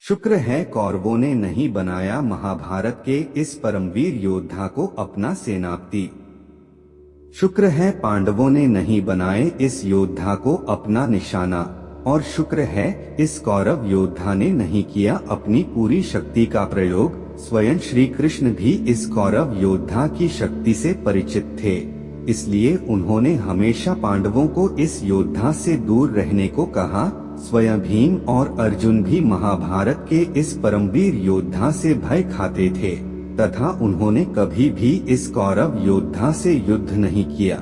शुक्र है कौरवों ने नहीं बनाया महाभारत के इस परमवीर योद्धा को अपना सेनापति। शुक्र है पांडवों ने नहीं बनाए इस योद्धा को अपना निशाना। और शुक्र है इस कौरव योद्धा ने नहीं किया अपनी पूरी शक्ति का प्रयोग। स्वयं श्री कृष्ण भी इस कौरव योद्धा की शक्ति से परिचित थे, इसलिए उन्होंने हमेशा पांडवों को इस योद्धा से दूर रहने को कहा। स्वयं भीम और अर्जुन भी महाभारत के इस परमवीर योद्धा से भय खाते थे तथा उन्होंने कभी भी इस कौरव योद्धा से युद्ध नहीं किया।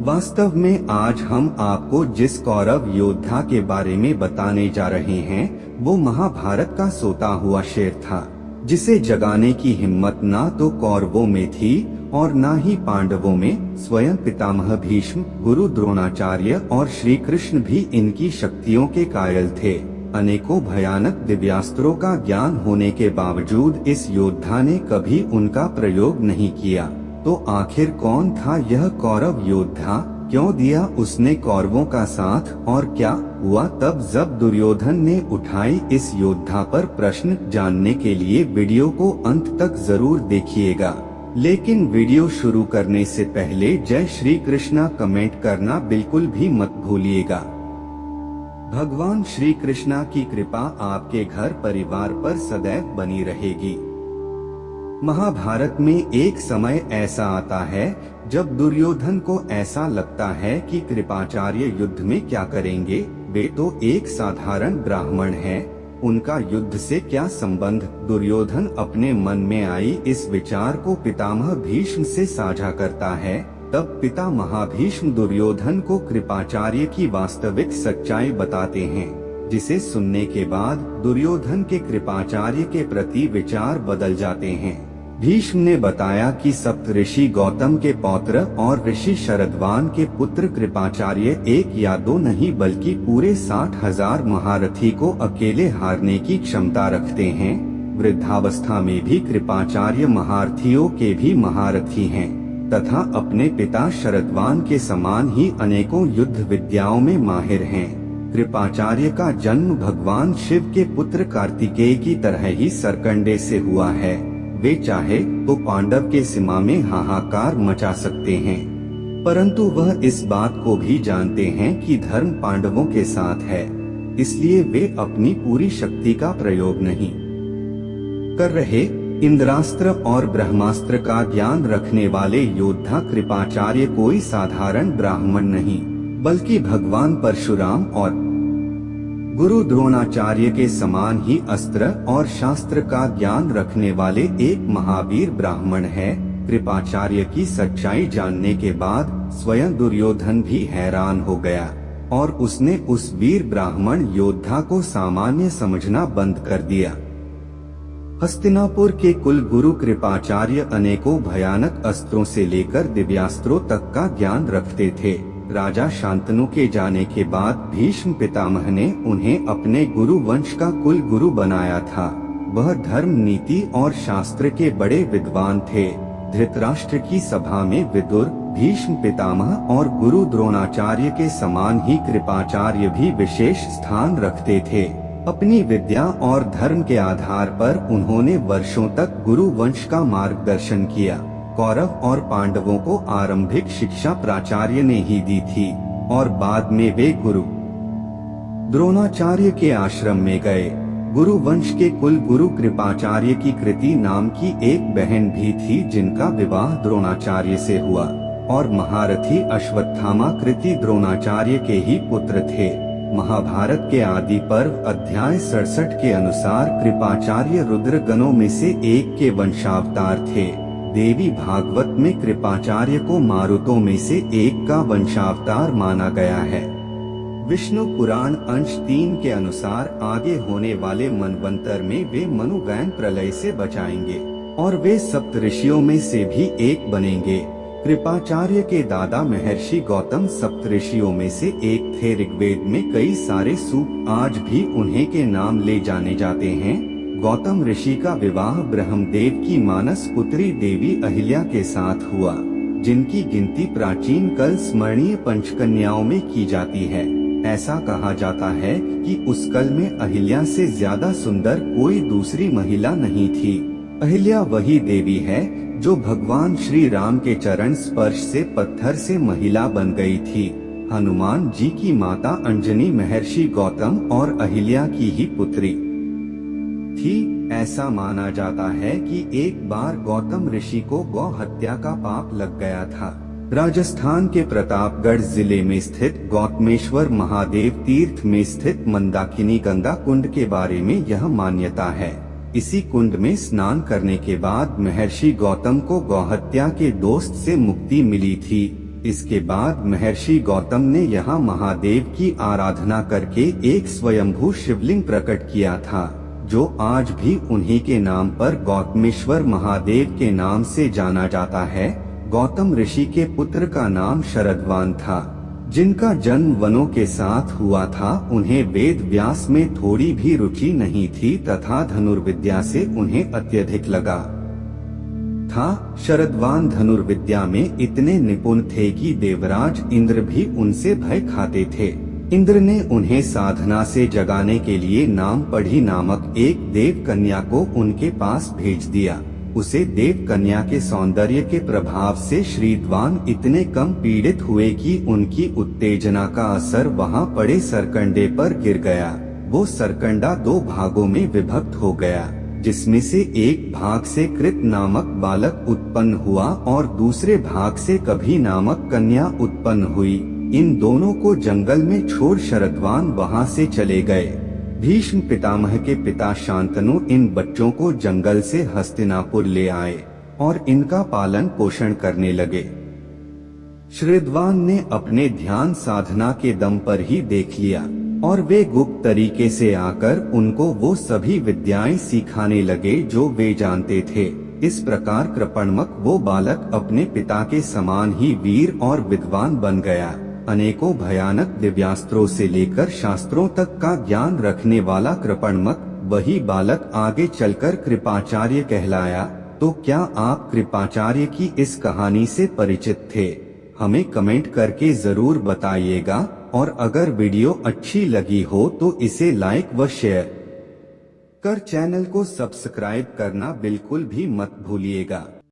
वास्तव में आज हम आपको जिस कौरव योद्धा के बारे में बताने जा रहे हैं वो महाभारत का सोता हुआ शेर था, जिसे जगाने की हिम्मत ना तो कौरवों में थी और ना ही पांडवों में। स्वयं पितामह भीष्म, गुरु द्रोणाचार्य और श्री कृष्ण भी इनकी शक्तियों के कायल थे। अनेकों भयानक दिव्यास्त्रों का ज्ञान होने के बावजूद इस योद्धा ने कभी उनका प्रयोग नहीं किया। तो आखिर कौन था यह कौरव योद्धा, क्यों दिया उसने कौरवों का साथ और क्या हुआ तब जब दुर्योधन ने उठाई इस योद्धा पर प्रश्न? जानने के लिए वीडियो को अंत तक जरूर देखिएगा। लेकिन वीडियो शुरू करने से पहले जय श्री कृष्णा कमेंट करना बिल्कुल भी मत भूलिएगा। भगवान श्री कृष्णा की कृपा आपके घर परिवार पर सदैव बनी रहेगी। महाभारत में एक समय ऐसा आता है जब दुर्योधन को ऐसा लगता है कि कृपाचार्य युद्ध में क्या करेंगे, वे तो एक साधारण ब्राह्मण हैं, उनका युद्ध से क्या संबंध। दुर्योधन अपने मन में आई इस विचार को पितामह भीष्म से साझा करता है। तब पिता महाभीष्म दुर्योधन को कृपाचार्य की वास्तविक सच्चाई बताते हैं, जिसे सुनने के बाद दुर्योधन के कृपाचार्य के प्रति विचार बदल जाते हैं। भीष्म ने बताया कि सप्तऋषि गौतम के पौत्र और ऋषि शरद्वान के पुत्र कृपाचार्य एक या दो नहीं बल्कि पूरे 60,000 महारथी को अकेले हारने की क्षमता रखते हैं। वृद्धावस्था में भी कृपाचार्य महारथियों के भी महारथी हैं तथा अपने पिता शरद्वान के समान ही अनेकों युद्ध विद्याओं में माहिर हैं। कृपाचार्य का जन्म भगवान शिव के पुत्र कार्तिकेय की तरह ही सरकंडे से हुआ है। वे चाहे तो पांडव के सीमा में हाहाकार मचा सकते हैं, परंतु वह इस बात को भी जानते हैं कि धर्म पांडवों के साथ है, इसलिए वे अपनी पूरी शक्ति का प्रयोग नहीं कर रहे। इंद्रास्त्र और ब्रह्मास्त्र का ज्ञान रखने वाले योद्धा कृपाचार्य कोई साधारण ब्राह्मण नहीं बल्कि भगवान परशुराम और गुरु द्रोणाचार्य के समान ही अस्त्र और शास्त्र का ज्ञान रखने वाले एक महावीर ब्राह्मण है। कृपाचार्य की सच्चाई जानने के बाद स्वयं दुर्योधन भी हैरान हो गया और उसने उस वीर ब्राह्मण योद्धा को सामान्य समझना बंद कर दिया। हस्तिनापुर के कुल गुरु कृपाचार्य अनेकों भयानक अस्त्रों से लेकर दिव्यास्त्रों तक का ज्ञान रखते थे। राजा शांतनु के जाने के बाद भीष्म पितामह ने उन्हें अपने गुरु वंश का कुल गुरु बनाया था। वह धर्म, नीति और शास्त्र के बड़े विद्वान थे। धृतराष्ट्र की सभा में विदुर, भीष्म पितामह और गुरु द्रोणाचार्य के समान ही कृपाचार्य भी विशेष स्थान रखते थे। अपनी विद्या और धर्म के आधार पर उन्होंने वर्षों तक गुरु वंश का मार्गदर्शन किया। कौरव और पांडवों को आरंभिक शिक्षा प्राचार्य ने ही दी थी और बाद में वे गुरु द्रोणाचार्य के आश्रम में गए। गुरु वंश के कुल गुरु कृपाचार्य की कृति नाम की एक बहन भी थी जिनका विवाह द्रोणाचार्य से हुआ और महारथी अश्वत्थामा कृति द्रोणाचार्य के ही पुत्र थे। महाभारत के आदि पर्व अध्याय 67 के अनुसार कृपाचार्य रुद्रगणों में से एक के वंशावतार थे। देवी भागवत में कृपाचार्य को मारुतों में से एक का वंशावतार माना गया है। विष्णु पुराण अंश 3 के अनुसार आगे होने वाले मनवंतर में वे मनुगैन प्रलय से बचाएंगे और वे सप्तऋषियों में से भी एक बनेंगे। कृपाचार्य के दादा महर्षि गौतम सप्तऋषियों में से एक थे। ऋग्वेद में कई सारे सूक्त आज भी उन्हीं के नाम ले जाने जाते हैं। गौतम ऋषि का विवाह ब्रह्मदेव की मानस पुत्री देवी अहिल्या के साथ हुआ, जिनकी गिनती प्राचीन कल स्मरणीय पंचकन्याओं में की जाती है। ऐसा कहा जाता है कि उस काल में अहिल्या से ज्यादा सुंदर कोई दूसरी महिला नहीं थी। अहिल्या वही देवी है जो भगवान श्री राम के चरण स्पर्श से पत्थर से महिला बन गई थी। हनुमान जी की माता अंजनी महर्षि गौतम और अहिल्या की ही पुत्री थी। ऐसा माना जाता है कि एक बार गौतम ऋषि को गौ हत्या का पाप लग गया था। राजस्थान के प्रतापगढ़ जिले में स्थित गौतमेश्वर महादेव तीर्थ में स्थित मंदाकिनी गंगा कुंड के बारे में यह मान्यता है। इसी कुंड में स्नान करने के बाद महर्षि गौतम को गौहत्या के दोष से मुक्ति मिली थी। इसके बाद महर्षि गौतम ने यहाँ महादेव की आराधना करके एक स्वयंभू शिवलिंग प्रकट किया था, जो आज भी उन्हीं के नाम पर गौतमेश्वर महादेव के नाम से जाना जाता है। गौतम ऋषि के पुत्र का नाम शरदवान था, जिनका जन्म वनों के साथ हुआ था। उन्हें वेद व्यास में थोड़ी भी रुचि नहीं थी तथा धनुर्विद्या से उन्हें अत्यधिक लगा था। शरदवान धनुर्विद्या में इतने निपुण थे कि देवराज इंद्र भी उनसे भय खाते थे। इंद्र ने उन्हें साधना से जगाने के लिए नाम पढ़ी नामक एक देव कन्या को उनके पास भेज दिया। उसे देव कन्या के सौंदर्य के प्रभाव से श्रीद्वान इतने कम पीड़ित हुए कि उनकी उत्तेजना का असर वहां पड़े सरकंडे पर गिर गया। वो सरकंडा दो भागों में विभक्त हो गया, जिसमें से एक भाग से कृत नामक बालक उत्पन्न हुआ और दूसरे भाग से कभी नामक कन्या उत्पन्न हुई। इन दोनों को जंगल में छोड़ शरदवान वहां से चले गए। भीष्म पितामह के पिता शांतनु इन बच्चों को जंगल से हस्तिनापुर ले आए और इनका पालन पोषण करने लगे। शरदवान ने अपने ध्यान साधना के दम पर ही देख लिया और वे गुप्त तरीके से आकर उनको वो सभी विद्याएं सिखाने लगे जो वे जानते थे। इस प्रकार कृपणमक वो बालक अपने पिता के समान ही वीर और विद्वान बन गया। अनेकों भयानक दिव्यास्त्रों से लेकर शास्त्रों तक का ज्ञान रखने वाला कृपणमक वही बालक आगे चलकर कृपाचार्य कहलाया। तो क्या आप कृपाचार्य की इस कहानी से परिचित थे? हमें कमेंट करके जरूर बताइएगा और अगर वीडियो अच्छी लगी हो तो इसे लाइक व शेयर कर चैनल को सब्सक्राइब करना बिल्कुल भी मत भूलिएगा।